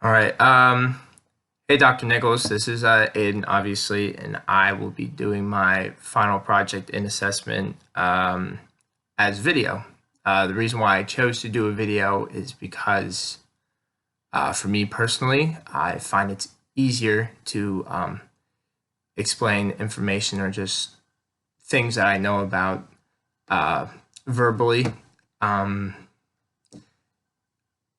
All right. Hey, Dr. Nichols. This is Aiden, obviously, and I will be doing my final project in assessment as video. The reason why I chose to do a video is because, for me personally, I find it's easier to explain information or just things that I know about verbally. Um,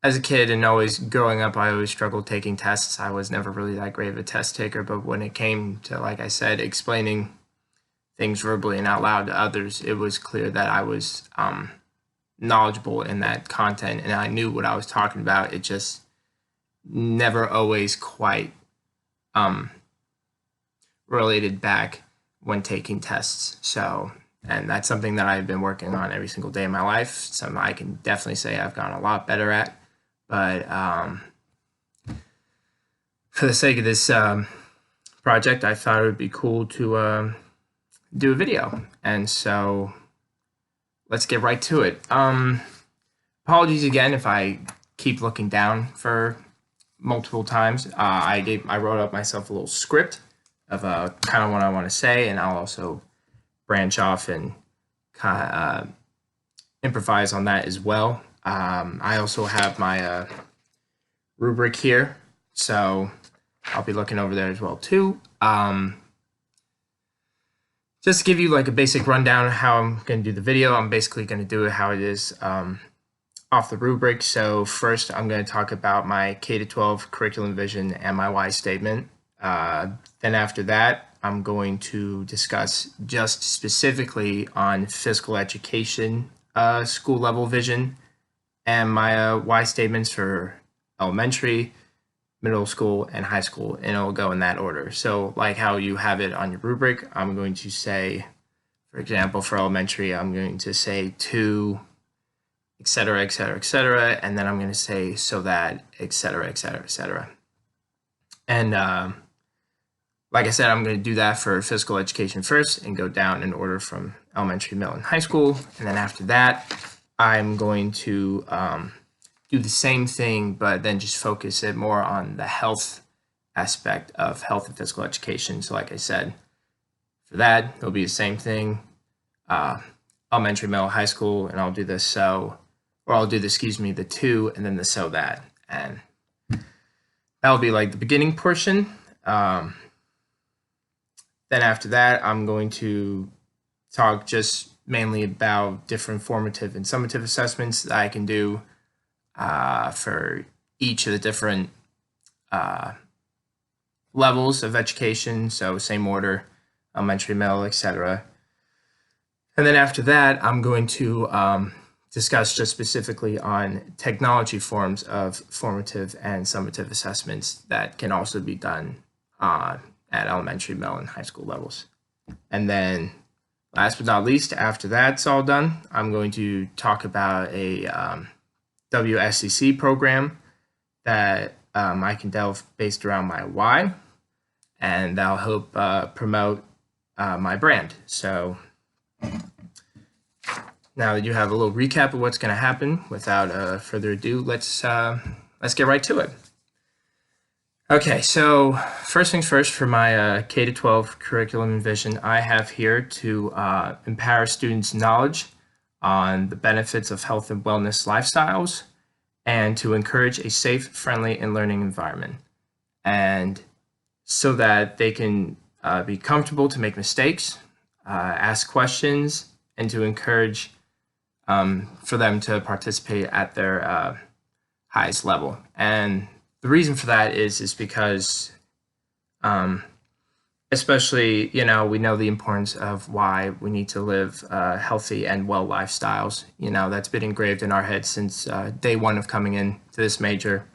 as a kid and always growing up, I always struggled taking tests. I was never really that great of a test taker, but when it came to, like I said, explaining things verbally and out loud to others, it was clear that I was knowledgeable in that content and I knew what I was talking about. It just never always quite related back when taking tests. So, and that's something that I've been working on every single day of my life. Something I can definitely say I've gotten a lot better at. But for the sake of this project, I thought it would be cool to do a video. And so let's get right to it. Apologies again if I keep looking down for multiple times. I wrote up myself a little script of kind of what I want to say, and I'll also branch off and kind of improvise on that as well. I also have my rubric here, so I'll be looking over there as well too. Just to give you like a basic rundown of how I'm going to do the video, I'm basically going to do it how it is off the rubric. So first I'm going to talk about my K-12 curriculum vision and my why statement. Then after that, I'm going to discuss just specifically on physical education school level vision and my why statements for elementary, middle school, and high school, and it'll go in that order. So like how you have it on your rubric, I'm going to say, for example, for elementary, I'm going to say to, et cetera, et cetera, et cetera, and then I'm going to say so that, et cetera, et cetera, et cetera. And like I said, I'm going to do that for physical education first and go down in order from elementary, middle, and high school. And then after that, I'm going to do the same thing, but then just focus it more on the health aspect of health and physical education. So like I said, for that, it'll be the same thing, elementary, middle, high school, and I'll do the so, or I'll do the, the to, and then the so that. And that'll be like the beginning portion. Then after that, I'm going to talk just mainly about different formative and summative assessments that I can do for each of the different levels of education. So same order, elementary, middle, etc. And then after that, I'm going to discuss just specifically on technology forms of formative and summative assessments that can also be done at elementary, middle, and high school levels. And then last but not least, after that's all done, I'm going to talk about a WSCC program that I can delve based around my why, and that'll help promote my brand. So now that you have a little recap of what's going to happen, without further ado, let's get right to it. Okay, so first things first, for my K-12 curriculum and vision, I have here to empower students' knowledge on the benefits of health and wellness lifestyles and to encourage a safe, friendly, and learning environment. And so that they can be comfortable to make mistakes, ask questions, and to encourage for them to participate at their highest level. And the reason for that is because, especially, we know the importance of why we need to live healthy and well lifestyles. That's been engraved in our heads since day one of coming into this major.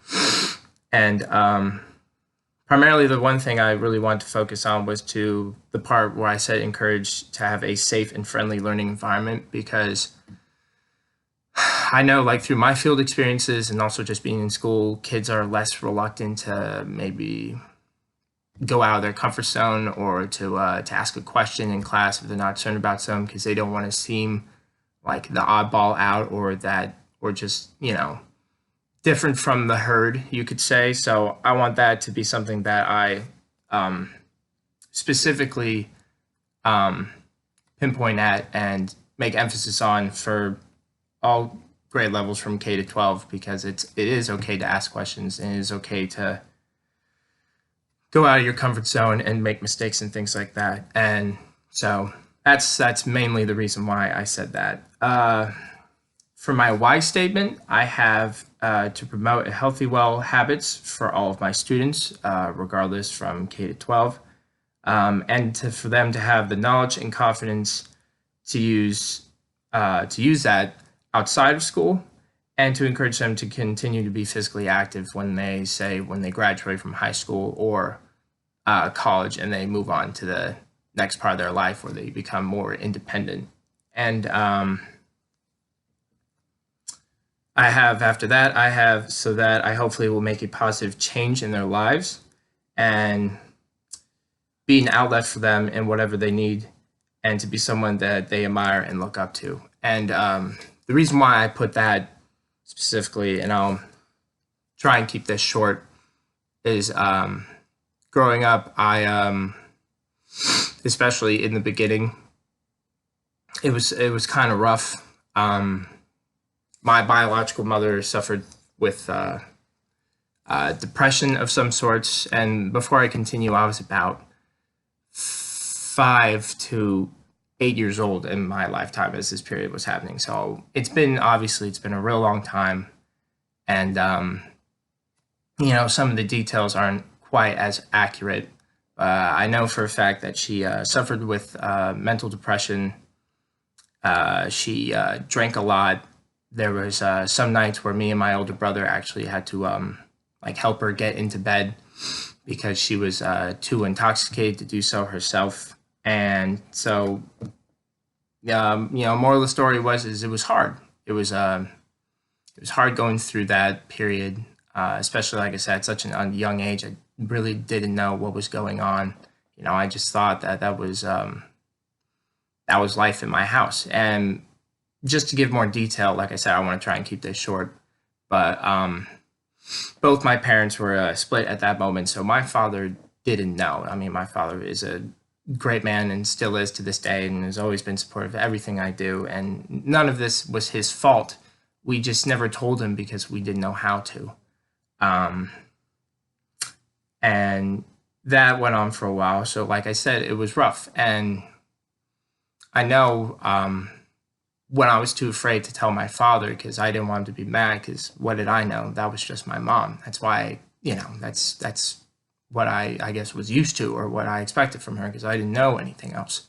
And primarily the one thing I really wanted to focus on was to the part where I said encourage to have a safe and friendly learning environment, because I know, like, through my field experiences and also just being in school, kids are less reluctant to maybe go out of their comfort zone or to ask a question in class if they're not certain about something, because they don't want to seem like the oddball out or just different from the herd, you could say. So I want that to be something that I specifically pinpoint at and make emphasis on for all grade levels from K to 12, because it is okay to ask questions, and it is okay to go out of your comfort zone and make mistakes and things like that. And so that's mainly the reason why I said that. For my why statement, I have to promote healthy, well habits for all of my students, regardless from K to 12, and for them to have the knowledge and confidence to use that outside of school, and to encourage them to continue to be physically active when they graduate from high school or college and they move on to the next part of their life where they become more independent. And after that, so that I hopefully will make a positive change in their lives and be an outlet for them in whatever they need, and to be someone that they admire and look up to. And the reason why I put that specifically, and I'll try and keep this short, is growing up, I especially in the beginning, it was kind of rough. My biological mother suffered with depression of some sorts, and before I continue, I was about 5 to 8 years old in my lifetime as this period was happening. So it's been a real long time, and some of the details aren't quite as accurate. I know for a fact that she suffered with mental depression. She drank a lot. There was some nights where me and my older brother actually had to help her get into bed because she was too intoxicated to do so herself. And so, moral of the story is it was hard. It was hard going through that period, especially, like I said, at such a young age. I really didn't know what was going on. I just thought that was life in my house. And just to give more detail, like I said, I want to try and keep this short, but both my parents were split at that moment, so my father didn't know. I mean, my father is a great man and still is to this day, and has always been supportive of everything I do, and none of this was his fault. We just never told him because we didn't know how to. And that went on for a while. So like I said, it was rough. And I know when I was too afraid to tell my father because I didn't want him to be mad, because what did I know? That was just my mom. That's why, that's what I guess was used to, or what I expected from her, because I didn't know anything else.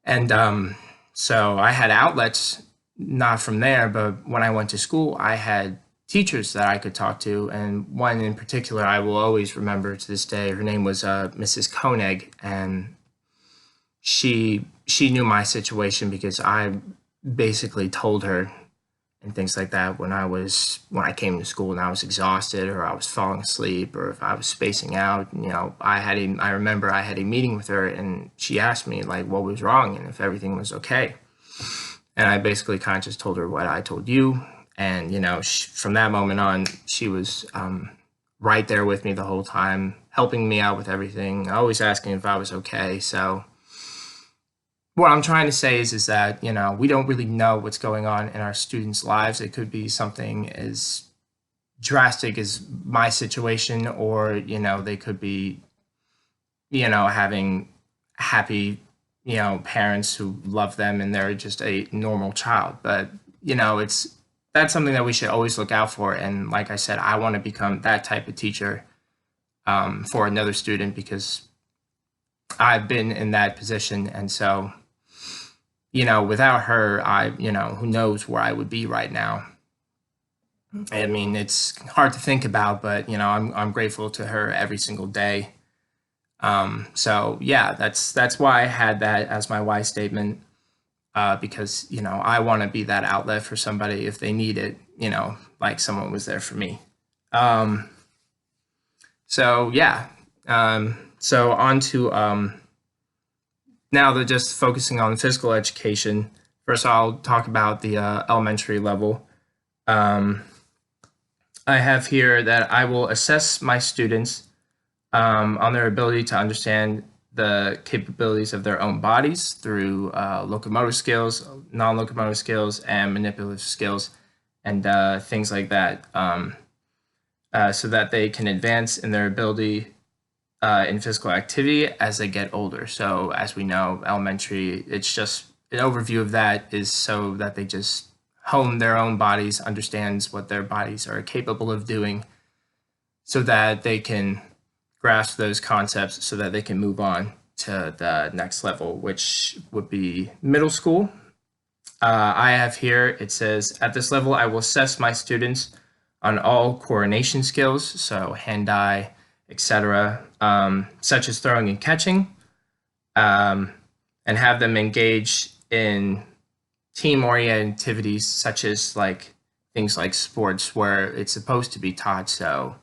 And so I had outlets, not from there, but when I went to school, I had teachers that I could talk to, and one in particular I will always remember to this day. Her name was Mrs. Koenig, and she knew my situation because I basically told her and things like that when I came to school and I was exhausted, or I was falling asleep, or if I was spacing out. I remember I had a meeting with her, and she asked me what was wrong and if everything was okay. And I basically kind of just told her what I told you. And, from that moment on, she was right there with me the whole time, helping me out with everything, always asking if I was okay. So what I'm trying to say is that, we don't really know what's going on in our students' lives. It could be something as drastic as my situation, or, they could be, having happy, parents who love them and they're just a normal child. But, that's something that we should always look out for. And like I said, I want to become that type of teacher for another student, because I've been in that position. And so, without her, who knows where I would be right now. I mean, it's hard to think about, but, I'm grateful to her every single day. So yeah, that's why I had that as my why statement. Because, I want to be that outlet for somebody if they need it, like someone was there for me. So yeah, so on to now they're just focusing on physical education. First, I'll talk about the elementary level. I have here that I will assess my students on their ability to understand the capabilities of their own bodies through locomotor skills, non-locomotor skills, and manipulative skills, and things like that, so that they can advance in their ability in physical activity as they get older. So, as we know, elementary, it's just an overview of that is so that they just hone their own bodies, understands what their bodies are capable of doing, so that they can grasp those concepts so that they can move on to the next level, which would be middle school. I have here, it says, at this level, I will assess my students on all coordination skills, so hand-eye, etc., such as throwing and catching, and have them engage in team-oriented activities such as like things like sports where it's supposed to be taught. So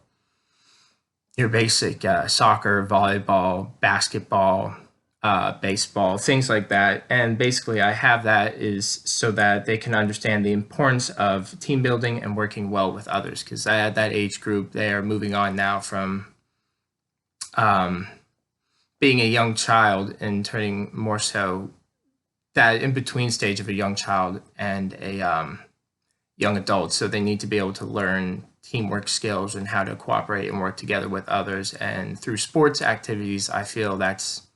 your basic soccer, volleyball, basketball, baseball, things like that. And basically, I have that is so that they can understand the importance of team building and working well with others. Because at that age group, they are moving on now from being a young child and turning more so that in between stage of a young child and a young adult. So they need to be able to learn teamwork skills and how to cooperate and work together with others. And through sports activities, I feel that's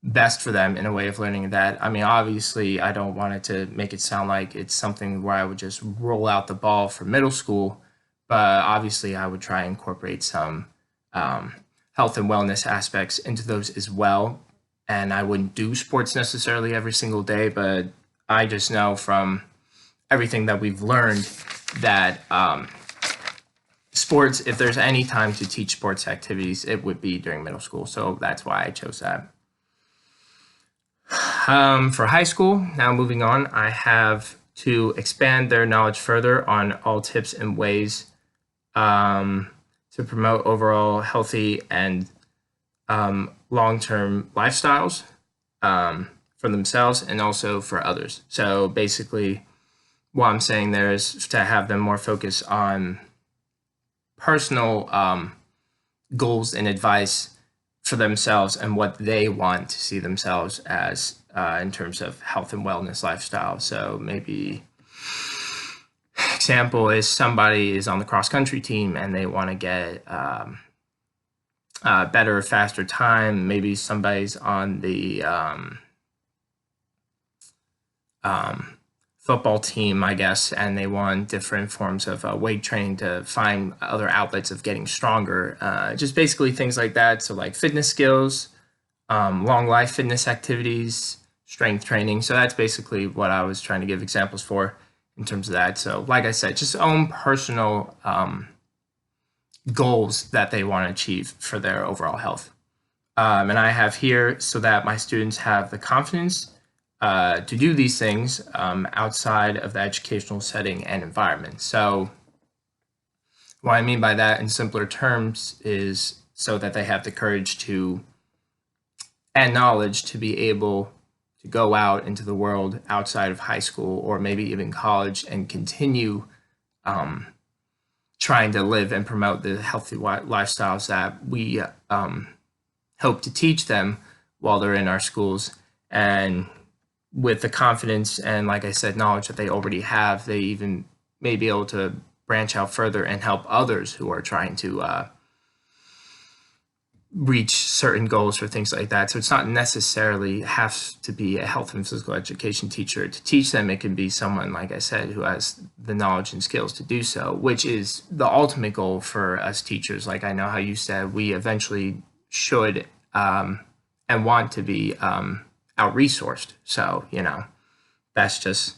best for them in a way of learning that. I mean, obviously, I don't want it to make it sound like it's something where I would just roll out the ball for middle school, but obviously, I would try and incorporate some health and wellness aspects into those as well. And I wouldn't do sports necessarily every single day, but I just know from everything that we've learned that sports, if there's any time to teach sports activities, it would be during middle school. So that's why I chose that. For high school, now moving on, I have to expand their knowledge further on all tips and ways to promote overall healthy and long-term lifestyles for themselves and also for others. So basically, what I'm saying there is to have them more focus on personal goals and advice for themselves and what they want to see themselves as in terms of health and wellness lifestyle. So maybe example is somebody is on the cross country team and they want to get better, faster time. Maybe somebody's on the football team, I guess, and they want different forms of weight training to find other outlets of getting stronger. Just basically things like that. So like fitness skills, long life fitness activities, strength training. So that's basically what I was trying to give examples for in terms of that. So like I said, just own personal goals that they want to achieve for their overall health. And I have here so that my students have the confidence to do these things outside of the educational setting and environment. So what I mean by that in simpler terms is so that they have the courage to and knowledge to be able to go out into the world outside of high school or maybe even college and continue trying to live and promote the healthy lifestyles that we hope to teach them while they're in our schools. And with the confidence and, like I said, knowledge that they already have, they even may be able to branch out further and help others who are trying to reach certain goals or things like that. So it's not necessarily has to be a health and physical education teacher to teach them. It can be someone, like I said, who has the knowledge and skills to do so, which is the ultimate goal for us teachers. Like I know how you said, we eventually should and want to be out-resourced. So, you know, that's just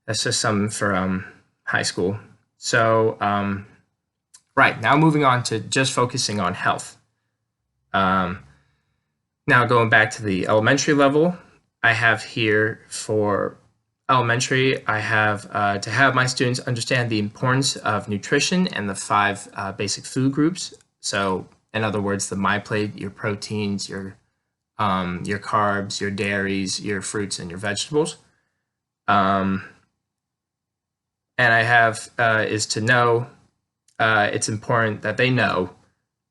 something for high school. So, right, now moving on to just focusing on health. Now going back to the elementary level, I have here for elementary, I have to have my students understand the importance of nutrition and the 5 basic food groups. So in other words, the My Plate, your proteins, your carbs, your dairies, your fruits, and your vegetables. and I have is to know it's important that they know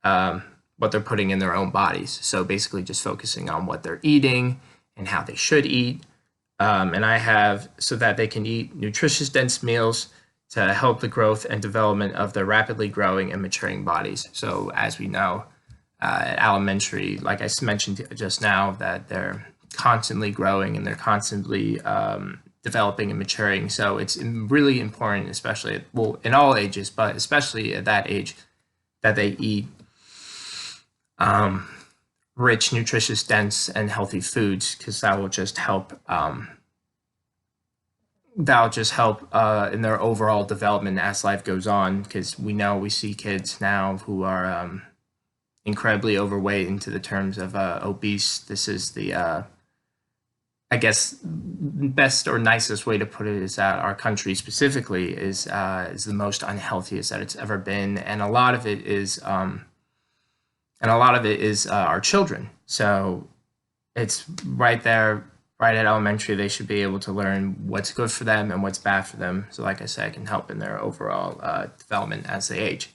what they're putting in their own bodies. So basically, just focusing on what they're eating and how they should eat. And I have so that they can eat nutritious, dense meals to help the growth and development of their rapidly growing and maturing bodies. So, as we know, at elementary, like I mentioned just now, that they're constantly growing and they're constantly developing and maturing. So it's really important, especially well in all ages, but especially at that age, that they eat rich, nutritious, dense, and healthy foods because that will just help. That'll just help in their overall development as life goes on. Because we see kids now who are incredibly overweight into the terms of obese. This is the I guess best or nicest way to put it is that our country specifically is the most unhealthiest that it's ever been, and a lot of it is our children. So it's right there, right at elementary. They should be able to learn what's good for them and what's bad for them. So, like I said, it can help in their overall development as they age.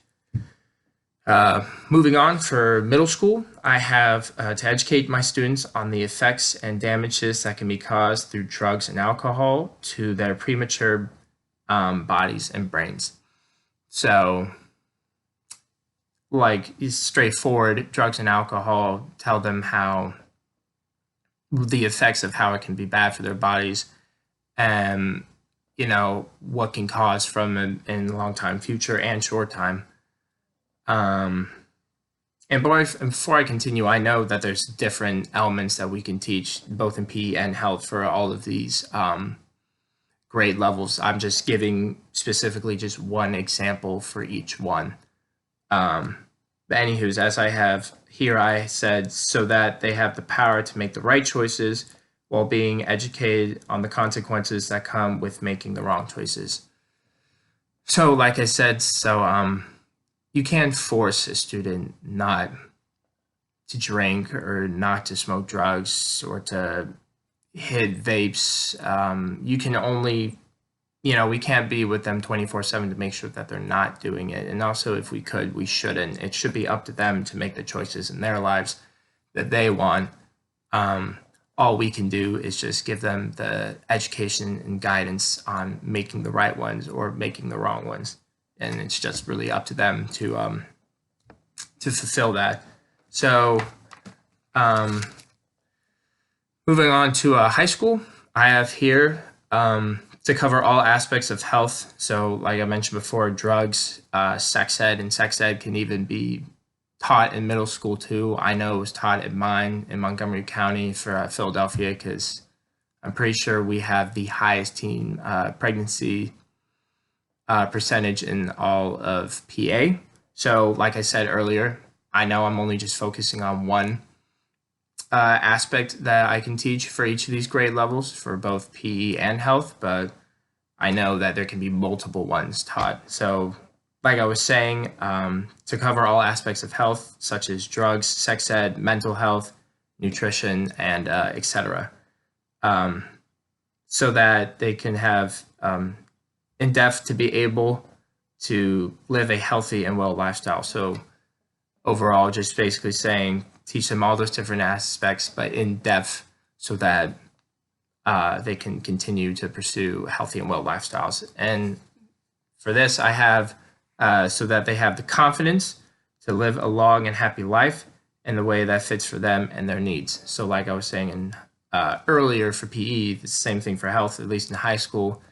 Moving on for middle school, I have to educate my students on the effects and damages that can be caused through drugs and alcohol to their premature bodies and brains. So, like, straightforward, drugs and alcohol, tell them how the effects of how it can be bad for their bodies and, what can cause from in long time future and short time. And before I continue, I know that there's different elements that we can teach both in PE and health for all of these grade levels. I'm just giving specifically just one example for each one. But anywho's, as I have here, I said so that they have the power to make the right choices while being educated on the consequences that come with making the wrong choices. So, like I said, you can't force a student not to drink or not to smoke drugs or to hit vapes. You can only, we can't be with them 24/7 to make sure that they're not doing it. And also, if we could, we shouldn't. It should be up to them to make the choices in their lives that they want. All we can do is just give them the education and guidance on making the right ones or making the wrong ones. And it's just really up to them to fulfill that. So, moving on to high school, I have here to cover all aspects of health. So, like I mentioned before, drugs, sex ed, and sex ed can even be taught in middle school too. I know it was taught at mine in Montgomery County for Philadelphia because I'm pretty sure we have the highest teen pregnancy percentage in all of PA. So, like I said earlier, I know I'm only just focusing on one aspect that I can teach for each of these grade levels for both PE and health, but I know that there can be multiple ones taught. So, like I was saying, to cover all aspects of health, such as drugs, sex ed, mental health, nutrition, and etc., so that they can have in depth to be able to live a healthy and well lifestyle. So overall, just basically saying teach them all those different aspects, but in depth, so that they can continue to pursue healthy and well lifestyles. And for this, I have so that they have the confidence to live a long and happy life in the way that fits for them and their needs. So, like I was saying in earlier for PE, the same thing for health, at least in high school.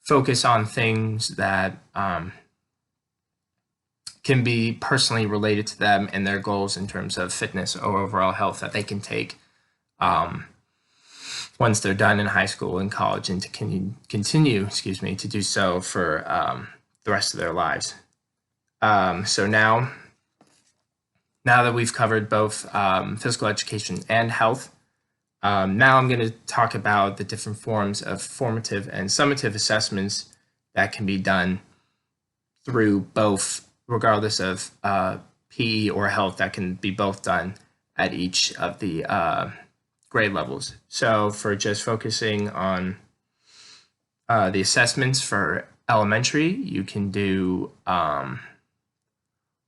Focus on things that can be personally related to them and their goals in terms of fitness or overall health that they can take once they're done in high school and college, and to continue to do so for the rest of their lives. So now that we've covered both physical education and health, now I'm going to talk about the different forms of formative and summative assessments that can be done through both, regardless of PE or health, that can be both done at each of the grade levels. So for just focusing on the assessments for elementary, you can do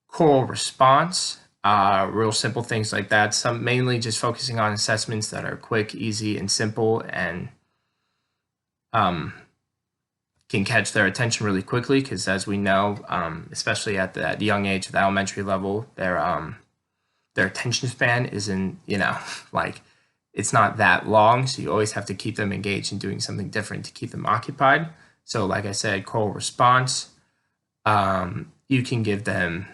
choral response, real simple things like that. Some mainly just focusing on assessments that are quick, easy, and simple, and can catch their attention really quickly. Because as we know, especially at the young age of the elementary level, their attention span isn't, like, it's not that long. So you always have to keep them engaged in doing something different to keep them occupied. So like I said, choral response, you can give them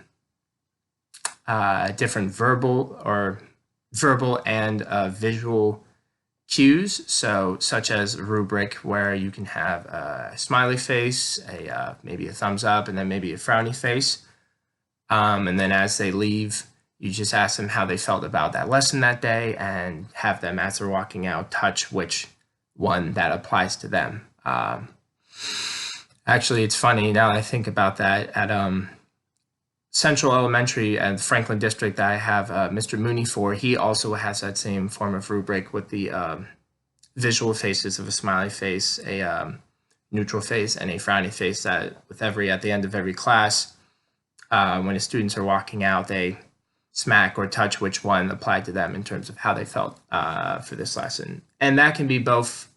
different verbal and visual cues, so such as a rubric where you can have a smiley face, maybe a thumbs up, and then maybe a frowny face. And then as they leave, you just ask them how they felt about that lesson that day, and have them, as they're walking out, touch which one that applies to them. Actually, it's funny now that I think about that. At Central Elementary and Franklin District that I have Mr. Mooney for, he also has that same form of rubric with the visual faces of a smiley face, a neutral face, and a frowny face. That at the end of every class, when the students are walking out, they smack or touch which one applied to them in terms of how they felt for this lesson. And that can be both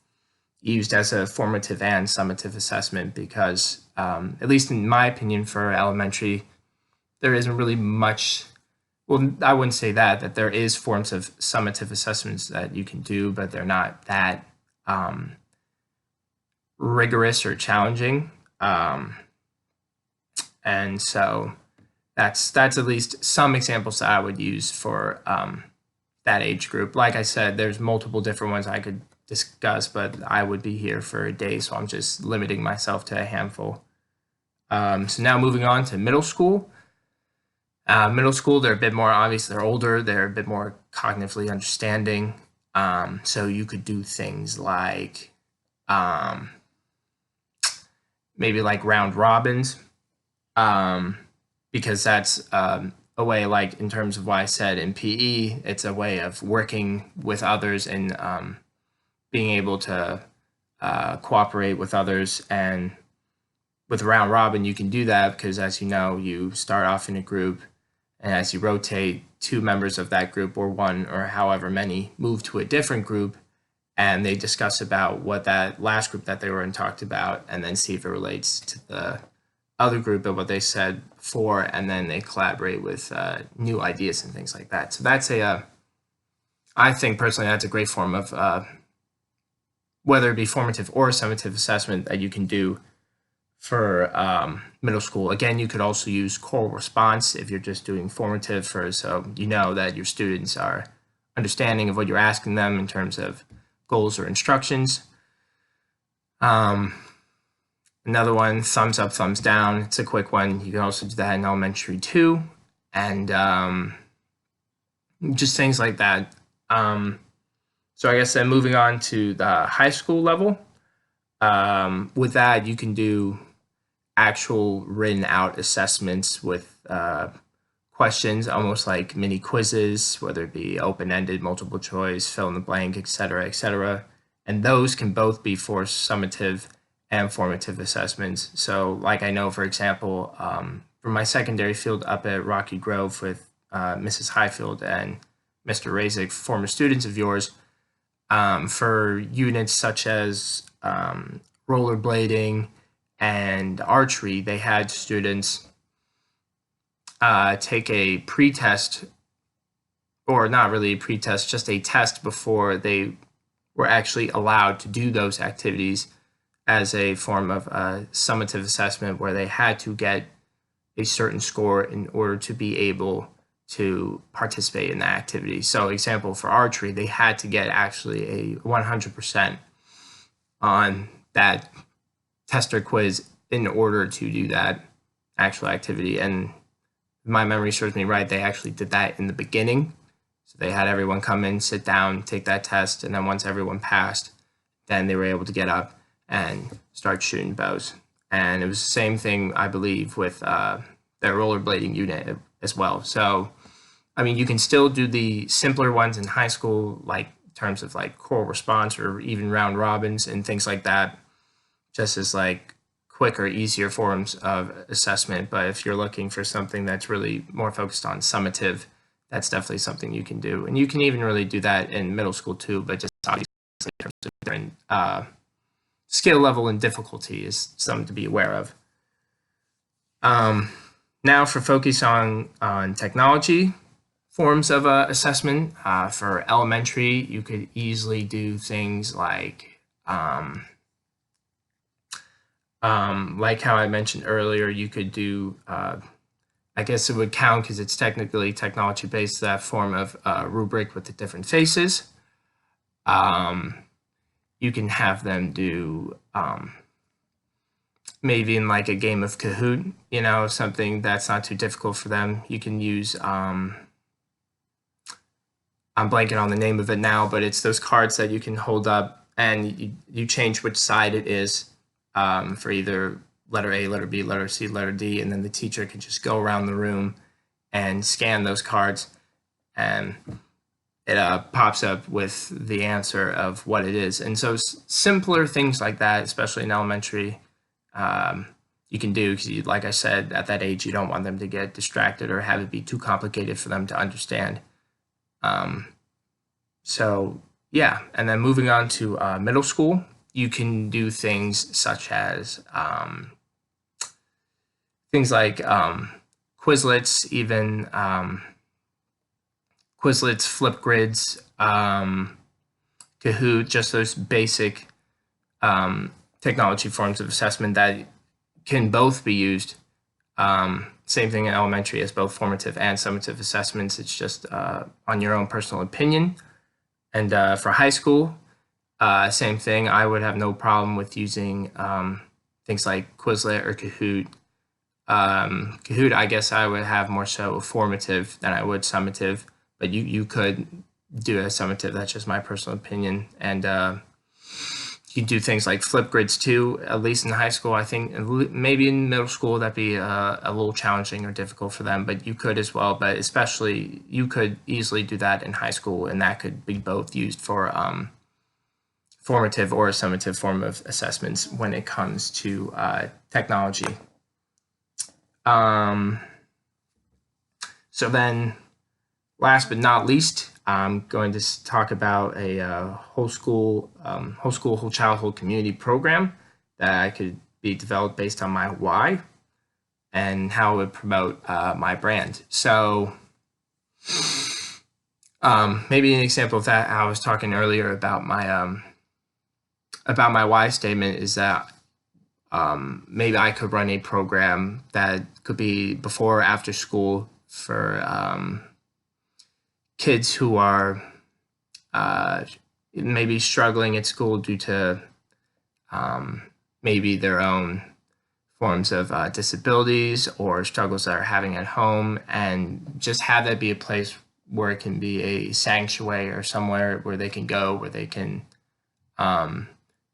used as a formative and summative assessment, because at least in my opinion for elementary, there isn't really much. Well, I wouldn't say that there is forms of summative assessments that you can do, but they're not that rigorous or challenging. And so that's at least some examples that I would use for that age group. Like I said, there's multiple different ones I could discuss, but I would be here for a day, so I'm just limiting myself to a handful. So now moving on to middle school. Middle school, they're a bit more obvious. They're older. They're a bit more cognitively understanding. So you could do things like maybe like round robins, because that's a way, like in terms of what I said in PE, it's a way of working with others and being able to cooperate with others. And with round robin, you can do that because, as you know, you start off in a group, and as you rotate, two members of that group, or one or however many, move to a different group, and they discuss about what that last group that they were in talked about, and then see if it relates to the other group of what they said before, and then they collaborate with new ideas and things like that. So that's I think personally, that's a great form of whether it be formative or summative assessment that you can do for middle school. Again, you could also use choral response if you're just doing formative, so you know that your students are understanding of what you're asking them in terms of goals or instructions. Another one, thumbs up, thumbs down. It's a quick one. You can also do that in elementary too, and just things like that. So I guess then moving on to the high school level, with that you can do actual written out assessments with questions, almost like mini quizzes, whether it be open-ended, multiple choice, fill in the blank, etc., etc. And those can both be for summative and formative assessments. So like I know, for example, for my secondary field up at Rocky Grove with Mrs. Highfield and Mr. Razik, former students of yours, for units such as rollerblading and archery, they had students take a pre-test, or not really a pre-test, just a test before they were actually allowed to do those activities, as a form of summative assessment, where they had to get a certain score in order to be able to participate in that activity. So example, for archery, they had to get actually a 100% on that tester quiz in order to do that actual activity. And if my memory serves me right, they actually did that in the beginning. So they had everyone come in, sit down, take that test, and then once everyone passed, then they were able to get up and start shooting bows. And it was the same thing, I believe, with their rollerblading unit as well. So, I mean, you can still do the simpler ones in high school, like in terms of like choral response or even round robins and things like that, just as like quicker, easier forms of assessment. But if you're looking for something that's really more focused on summative, that's definitely something you can do. And you can even really do that in middle school too, but just obviously in terms of different skill level and difficulty is something to be aware of. Now for focus on technology forms of assessment. For elementary, you could easily do things like how I mentioned earlier, you could do, I guess it would count because it's technically technology based, that form of rubric with the different faces. You can have them do maybe in like a game of Kahoot, you know, something that's not too difficult for them. You can use, I'm blanking on the name of it now, but it's those cards that you can hold up and you change which side it is for either letter A, letter B, letter C, letter D, and then the teacher can just go around the room and scan those cards, and it pops up with the answer of what it is. And so simpler things like that, especially in elementary, you can do because, like I said, at that age, you don't want them to get distracted or have it be too complicated for them to understand. So yeah, and then moving on to middle school, you can do things such as things like Quizlets, even Quizlets, Flipgrids, Kahoot, just those basic technology forms of assessment that can both be used. Same thing in elementary as both formative and summative assessments. It's just on your own personal opinion. And for high school, same thing. I would have no problem with using things like Quizlet or Kahoot. Kahoot, I guess I would have more so formative than I would summative, but you could do a summative. That's just my personal opinion. And you do things like Flipgrids too, at least in high school. I think maybe in middle school that'd be a little challenging or difficult for them, but you could as well. But especially you could easily do that in high school, and that could be both used for formative or a summative form of assessments when it comes to technology. So then, last but not least, I'm going to talk about a whole childhood community program that could be developed based on my why and how it would promote my brand. So maybe an example of that, I was talking earlier about my why statement is that maybe I could run a program that could be before or after school for kids who are maybe struggling at school due to maybe their own forms of disabilities or struggles that are having at home, and just have that be a place where it can be a sanctuary or somewhere where they can go, where they can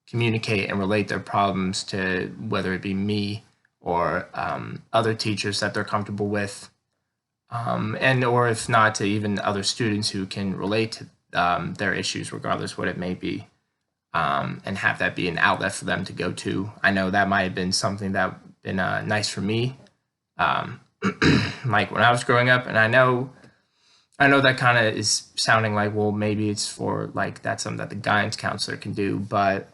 communicate and relate their problems to, whether it be me or other teachers that they're comfortable with, and or if not, to even other students who can relate to their issues, regardless what it may be, and have that be an outlet for them to go to. I know that might have been something that been nice for me, like when I was growing up, and I know that kind of is sounding like, well, maybe it's for like that's something that the guidance counselor can do, but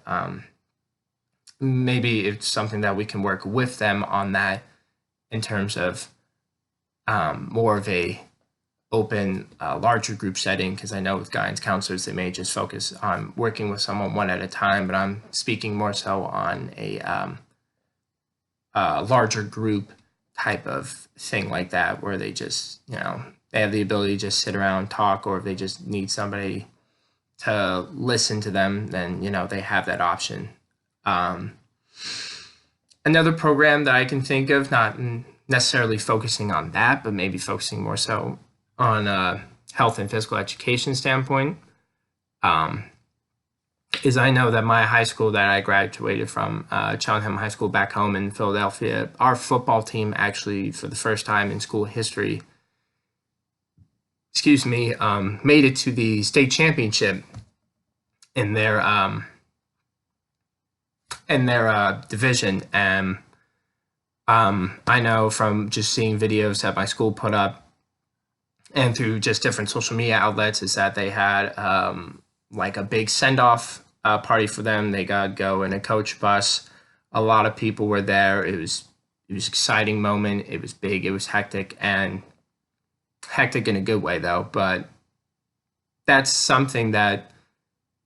maybe it's something that we can work with them on that in terms of more of a open, larger group setting, because I know with guidance counselors, they may just focus on working with someone one at a time, but I'm speaking more so on a larger group type of thing like that, where they just, they have the ability to just sit around, talk, or if they just need somebody to listen to them, then, they have that option. Another program that I can think of, not necessarily focusing on that, but maybe focusing more so on health and physical education standpoint, is I know that my high school that I graduated from, Cheltenham High School back home in Philadelphia, our football team actually, for the first time in school history, made it to the state championship in their in their division. And I know from just seeing videos that my school put up and through just different social media outlets is that they had like a big send-off party for them. They got to go in a coach bus. A lot of people were there. It was an exciting moment. It was big. It was hectic, and hectic in a good way though. But that's something that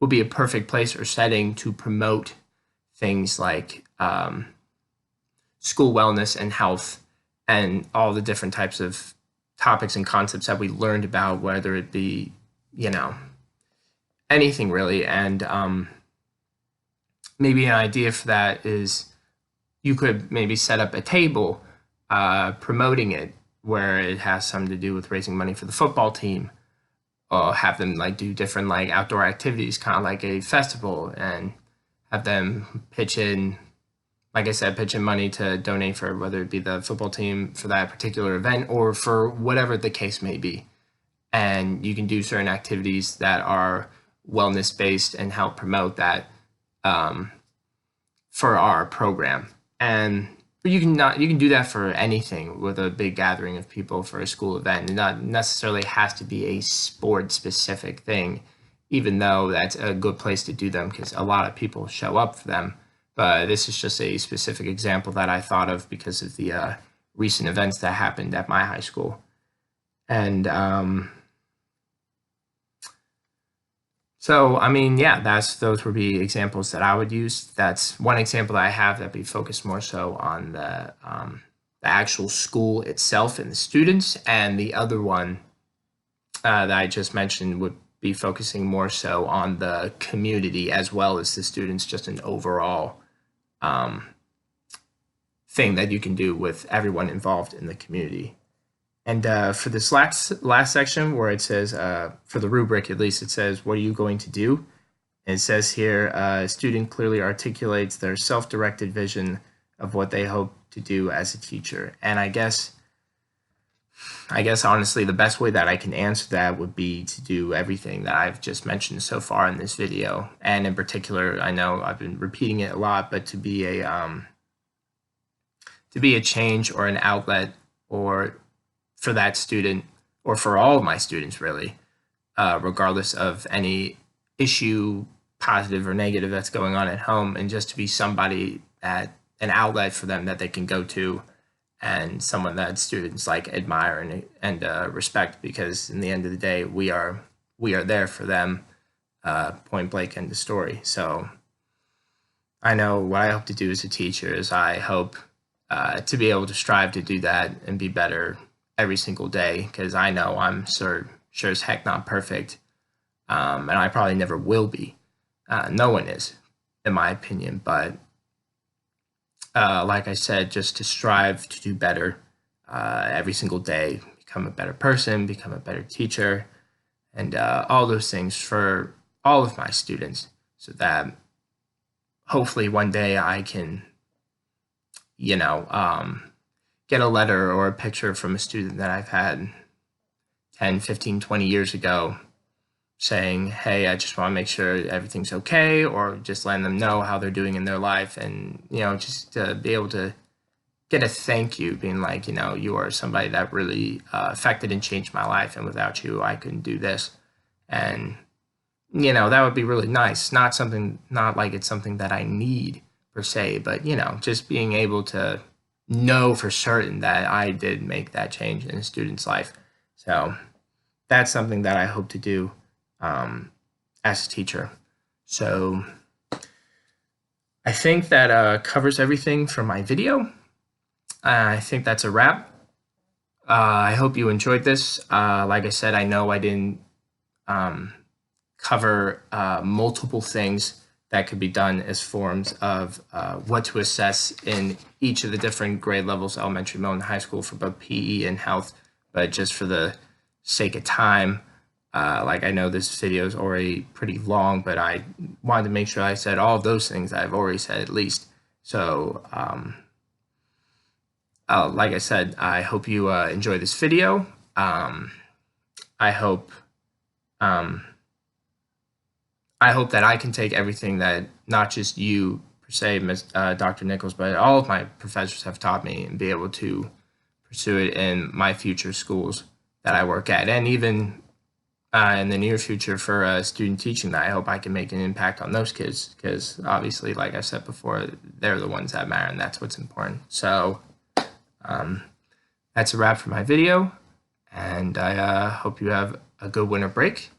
would be a perfect place or setting to promote things like school wellness and health and all the different types of topics and concepts that we learned about, whether it be, anything really. And maybe an idea for that is you could maybe set up a table promoting it where it has something to do with raising money for the football team, or have them like do different like outdoor activities, kind of like a festival, and have them pitch in, like I said, pitch in money to donate for whether it be the football team for that particular event or for whatever the case may be. And you can do certain activities that are wellness based and help promote that for our program. And you can do that for anything with a big gathering of people for a school event. It not necessarily has to be a sport specific thing, even though that's a good place to do them because a lot of people show up for them. But this is just a specific example that I thought of because of the recent events that happened at my high school. And so, I mean, yeah, those would be examples that I would use. That's one example that I have that be focused more so on the actual school itself and the students. And the other one that I just mentioned would be focusing more so on the community as well as the students, just an overall thing that you can do with everyone involved in the community. And for this last section where it says, for the rubric at least, it says, what are you going to do? And it says here, a student clearly articulates their self-directed vision of what they hope to do as a teacher. And I guess honestly, the best way that I can answer that would be to do everything that I've just mentioned so far in this video. And in particular, I know I've been repeating it a lot, but to be a change or an outlet, or for that student, or for all of my students really, regardless of any issue, positive or negative, that's going on at home, and just to be somebody an outlet for them that they can go to, and someone that students like admire and respect, because in the end of the day, we are there for them, point blank, end of story. So I know what I hope to do as a teacher is I hope to be able to strive to do that and be better every single day, because I know I'm sure as heck not perfect, and I probably never will be. No one is, in my opinion, but like I said, just to strive to do better every single day, become a better person, become a better teacher, and all those things for all of my students, so that hopefully one day I can, get a letter or a picture from a student that I've had 10, 15, 20 years ago saying, hey, I just want to make sure everything's okay, or just letting them know how they're doing in their life. And, just to be able to get a thank you, being like, you are somebody that really affected and changed my life. And without you, I couldn't do this. And, that would be really nice. Not like it's something that I need per se, but, just being able to know for certain that I did make that change in a student's life. So that's something that I hope to do as a teacher. So I think that covers everything for my video. I think that's a wrap. I hope you enjoyed this. Like I said, I know I didn't cover multiple things that could be done as forms of what to assess in each of the different grade levels, elementary, middle, and high school, for both PE and health. But just for the sake of time, like I know this video is already pretty long, but I wanted to make sure I said all of those things I've already said at least. So like I said, I hope you enjoy this video. I hope that I can take everything that not just you per se, Dr. Nichols, but all of my professors have taught me and be able to pursue it in my future schools that I work at, and even in the near future for student teaching, that I hope I can make an impact on those kids, because obviously, like I said before, they're the ones that matter, and that's what's important. So that's a wrap for my video, and I hope you have a good winter break,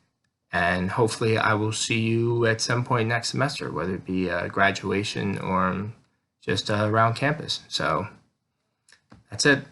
and hopefully I will see you at some point next semester, whether it be graduation or just around campus. So that's it.